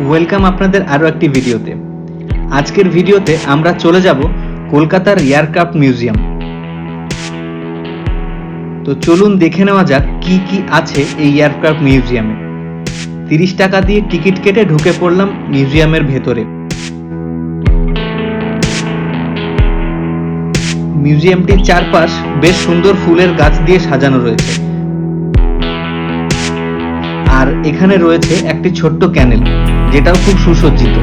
Welcome আপনাদের আরও একটি ভিডিওতে। আজকের ভিডিওতে আমরা চলে যাব কলকাতার এয়ারক্রাফট মিউজিয়াম। তো চলুন দেখে নেওয়া যাক কি কি আছে এই এয়ারক্রাফট মিউজিয়ামে। 30 টাকা দিয়ে টিকিট কেটে ঢুকে পড়লাম মিউজিয়ামের ভেতরে। মিউজিয়ামটির চারপাশ বেশ সুন্দর ফুলের গাছ দিয়ে সাজানো রয়েছে, আর এখানে রয়েছে একটি ছোট্ট ক্যানেল, যেটাও খুব সুসজ্জিত।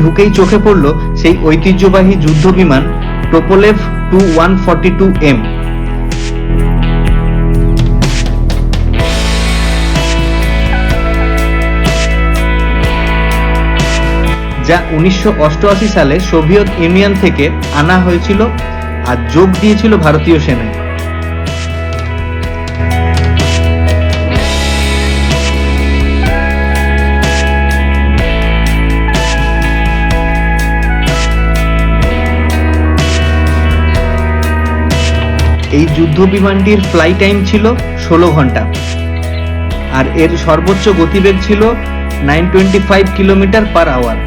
ঢুকেই চোখে পড়ল সেই ঐতিহ্যবাহী যুদ্ধ বিমান টোপোলেভ টু 142M। যা 1988 সালে সোভিয়েত ইউনিয়ন থেকে আনা হয়েছিল আর যোগ দিয়েছিল ভারতীয় সেনায়। এই যুদ্ধ বিমানটির ফ্লাই টাইম ছিল 16 ঘন্টা, আর এর সর্বোচ্চ গতিবেগ ছিল 925 কিলোমিটার পার আওয়ার।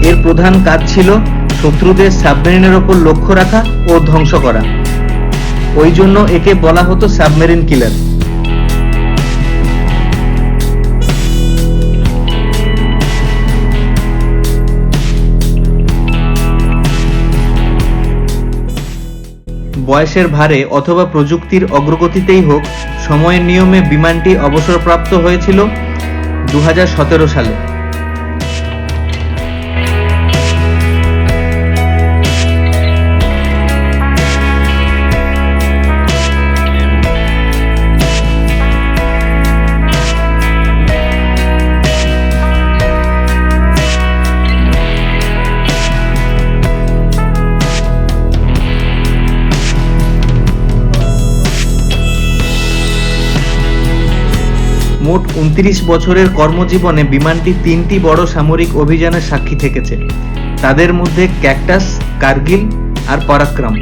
এর প্রধান কাজ ছিল শত্রুদের সাবমেরিনের ওপর লক্ষ্য রাখা ও ধ্বংস করা। ওই জন্য একে বলা হতো সাবমেরিন কিলার। বয়সের ভারে অথবা প্রযুক্তির অগ্রগতিতেই হোক, সময়ের নিয়মে বিমানটি অবসরপ্রাপ্ত হয়েছিল 2017 সালে। মোট 29 বছরের কর্মজীবনে বিমানটি 3টি বড় সামরিক অভিযানের সাক্ষী থেকেছে। তাদের মধ্যে ক্যাকটাস, কার্গিল আর পরাক্রম।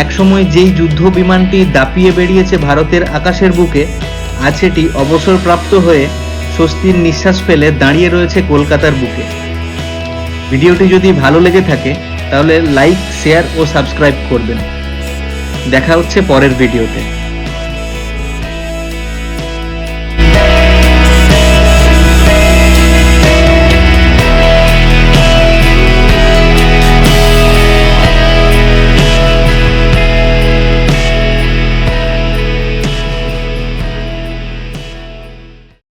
একসময় যেই যুদ্ধ বিমানটি দাপিয়ে বেরিয়েছে ভারতের আকাশের বুকে, আজ সেটি অবসরপ্রাপ্ত হয়ে স্বস্তির নিঃশ্বাস ফেলে দাঁড়িয়ে রয়েছে কলকাতার বুকে। ভিডিওটি যদি ভালো লেগে থাকে তাহলে লাইক, শেয়ার ও সাবস্ক্রাইব করবেন। দেখা হচ্ছে পরের ভিডিওতে।